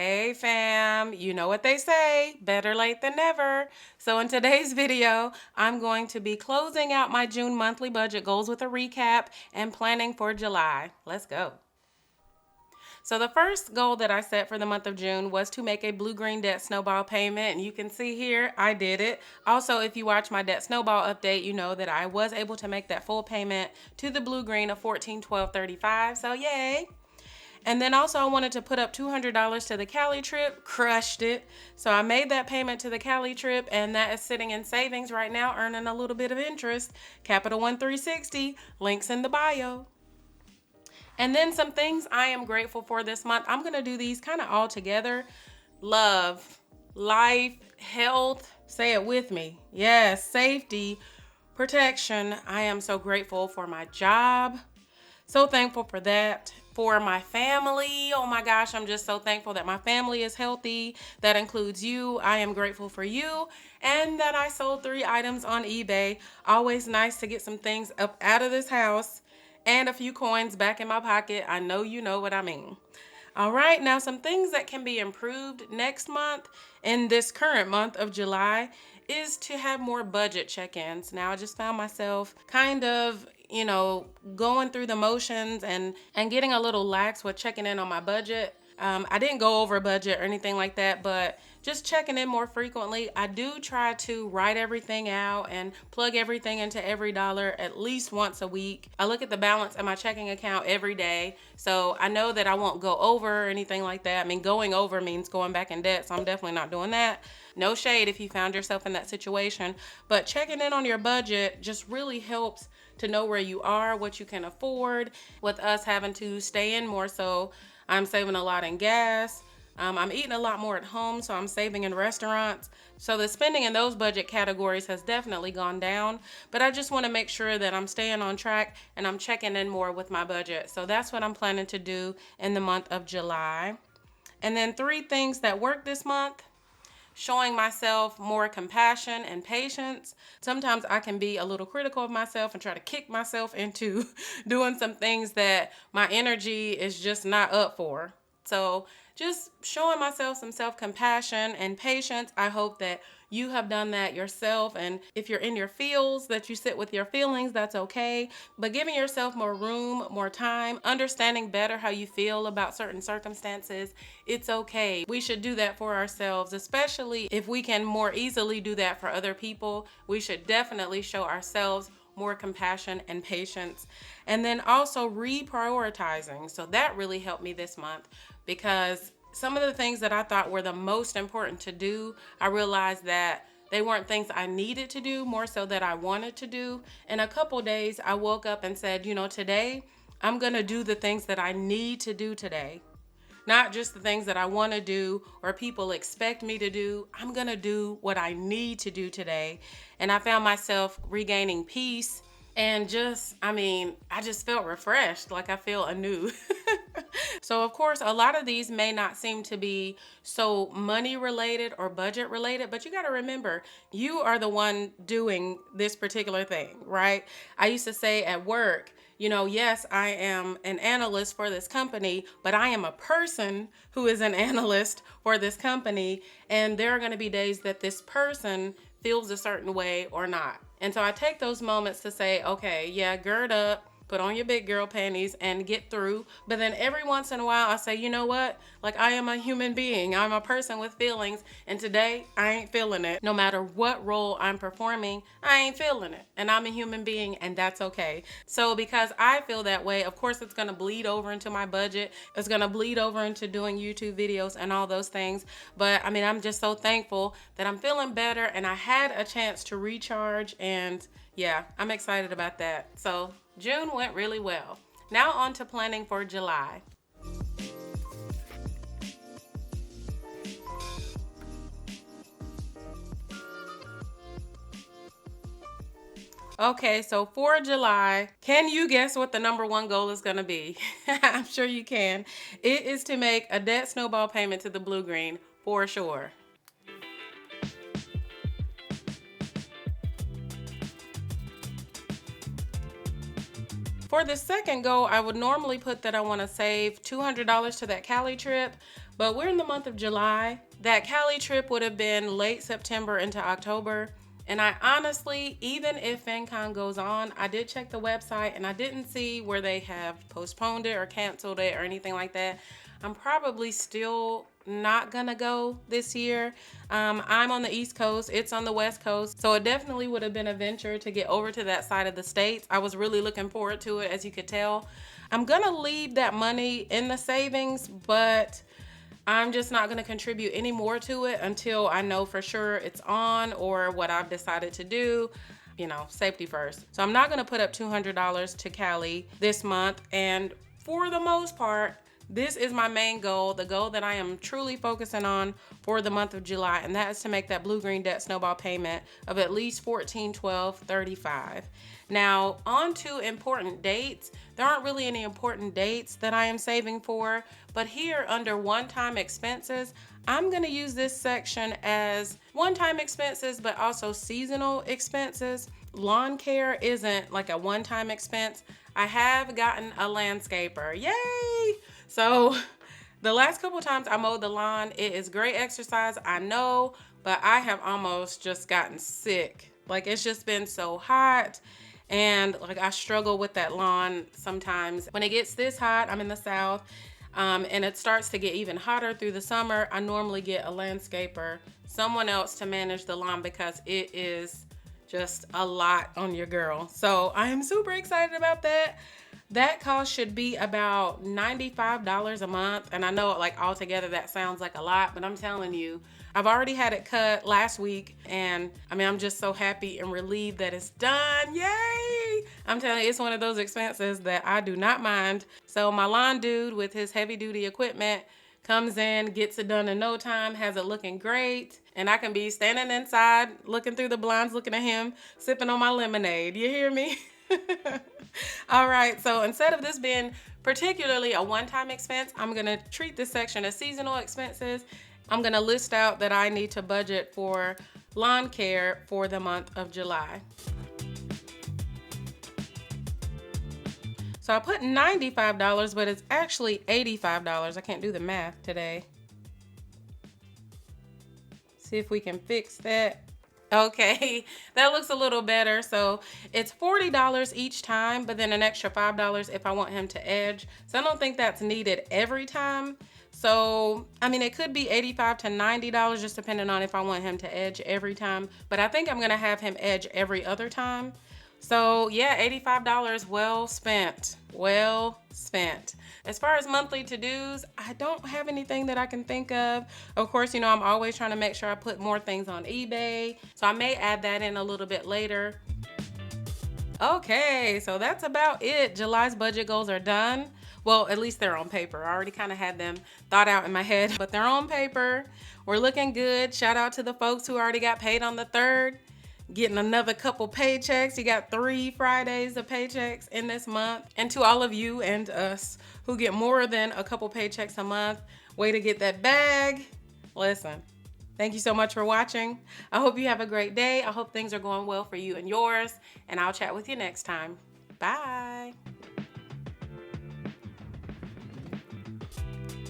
Hey fam, you know what they say, better late than never. So in today's video, I'm going to be closing out my June monthly budget goals with a recap and planning for July. Let's go. So the first goal that I set for the month of June was to make a blue-green debt snowball payment, and you can see here I did it. Also, if you watch my debt snowball update, you know that I was able to make that full payment to the blue-green of $1412.35. So yay! And then also I wanted to put up $200 to the Cali trip, crushed it. So I made that payment to the Cali trip, and that is sitting in savings right now, earning a little bit of interest. Capital One 360, links in the bio. And then some things I am grateful for this month. I'm gonna do these kind of all together. Love, life, health, say it with me. Yes, safety, protection. I am so grateful for my job. So thankful for that. For my family, oh my gosh, I'm just so thankful that my family is healthy. That includes you. I am grateful for you, and that I sold 3 items on eBay. Always nice to get some things up out of this house and a few coins back in my pocket. I know you know what I mean. All right, now some things that can be improved next month in this current month of July is to have more budget check-ins. Now I just found myself kind of, going through the motions and getting a little lax with checking in on my budget. I didn't go over budget or anything like that, but just checking in more frequently. I do try to write everything out and plug everything into every dollar at least once a week. I look at the balance in my checking account every day, so I know that I won't go over or anything like that. I mean, going over means going back in debt, so I'm definitely not doing that. No shade if you found yourself in that situation, but checking in on your budget just really helps to know where you are, what you can afford. With us having to stay in more, so I'm saving a lot in gas. I'm eating a lot more at home, so I'm saving in restaurants. So the spending in those budget categories has definitely gone down, but I just want to make sure that I'm staying on track and I'm checking in more with my budget. So that's what I'm planning to do in the month of July. And then 3 things that work this month: showing myself more compassion and patience. Sometimes I can be a little critical of myself and try to kick myself into doing some things that my energy is just not up for. So just showing myself some self-compassion and patience. I hope that you have done that yourself. And if you're in your feels, that you sit with your feelings, that's okay. But giving yourself more room, more time, understanding better how you feel about certain circumstances, it's okay. We should do that for ourselves, especially if we can more easily do that for other people. We should definitely show ourselves more compassion and patience. And then also reprioritizing. So that really helped me this month, because some of the things that I thought were the most important to do, I realized that they weren't things I needed to do, more so that I wanted to do. In a couple days, I woke up and said, today I'm gonna do the things that I need to do today. Not just the things that I want to do or people expect me to do. I'm going to do what I need to do today. And I found myself regaining peace and I just felt refreshed, like I feel anew. So of course, a lot of these may not seem to be so money related or budget related, but you got to remember, you are the one doing this particular thing, right? I used to say at work, yes, I am an analyst for this company, but I am a person who is an analyst for this company. And there are going to be days that this person feels a certain way or not. And so I take those moments to say, okay, yeah, gird up, put on your big girl panties and get through. But then every once in a while I say, you know what? Like, I am a human being. I'm a person with feelings. And today I ain't feeling it. No matter what role I'm performing, I ain't feeling it. And I'm a human being, and that's okay. So because I feel that way, of course it's going to bleed over into my budget. It's going to bleed over into doing YouTube videos and all those things. But I'm just so thankful that I'm feeling better and I had a chance to recharge. And yeah, I'm excited about that. So June went really well. Now on to planning for July. Okay, so for July, can you guess what the number 1 goal is going to be? I'm sure you can. It is to make a debt snowball payment to the Blue Green for sure. For the second goal, I would normally put that I want to save $200 to that Cali trip, But we're in the month of July. That Cali trip would have been late September into October. And I honestly, even if FinCon goes on, I did check the website and I didn't see where they have postponed it or canceled it or anything like that. I'm probably still not gonna go this year. I'm on the East Coast, it's on the West Coast, so it definitely would have been a venture to get over to that side of the states. I was really looking forward to it, as you could tell. I'm gonna leave that money in the savings, but I'm just not gonna contribute any more to it until I know for sure it's on or what I've decided to do. You know, safety first. So I'm not gonna put up $200 to Cali this month, and for the most part, this is my main goal, the goal that I am truly focusing on for the month of July, and that is to make that blue-green debt snowball payment of at least $14,1235. Now, on to important dates. There aren't really any important dates that I am saving for, but here under one-time expenses, I'm gonna use this section as one-time expenses, but also seasonal expenses. Lawn care isn't like a one-time expense. I have gotten a landscaper, yay! So the last couple times I mowed the lawn, it is great exercise, I know, but I have almost just gotten sick. Like, it's just been so hot, and like I struggle with that lawn sometimes. When it gets this hot, I'm in the South, and it starts to get even hotter through the summer, I normally get a landscaper, someone else to manage the lawn, because it is just a lot on your girl. So I am super excited about that. That cost should be about $95 a month. And I know, like, altogether that sounds like a lot, but I'm telling you, I've already had it cut last week, and I mean, I'm just so happy and relieved that it's done. Yay! I'm telling you, it's one of those expenses that I do not mind. So my lawn dude with his heavy duty equipment comes in, gets it done in no time, has it looking great, and I can be standing inside looking through the blinds, looking at him, sipping on my lemonade. You hear me? All right, so instead of this being particularly a one-time expense, I'm gonna treat this section as seasonal expenses. I'm gonna list out that I need to budget for lawn care for the month of July. So I put $95, but it's actually $85. I can't do the math today. See if we can fix that. Okay, that looks a little better. So it's $40 each time, but then an extra $5 if I want him to edge. So I don't think that's needed every time. So, I mean, it could be $85 to $90, just depending on if I want him to edge every time. But I think I'm gonna have him edge every other time. So yeah, $85 well spent, well spent. As far as monthly to-dos, I don't have anything that I can think of. Of course, you know, I'm always trying to make sure I put more things on eBay, so I may add that in a little bit later. Okay, so that's about it. July's budget goals are done. Well, at least they're on paper. I already kind of had them thought out in my head, but they're on paper. We're looking good. Shout out to the folks who already got paid on the 3rd. Getting another couple paychecks. You got 3 Fridays of paychecks in this month. And to all of you and us who get more than a couple paychecks a month, way to get that bag. Listen, thank you so much for watching. I hope you have a great day. I hope things are going well for you and yours, and I'll chat with you next time. Bye.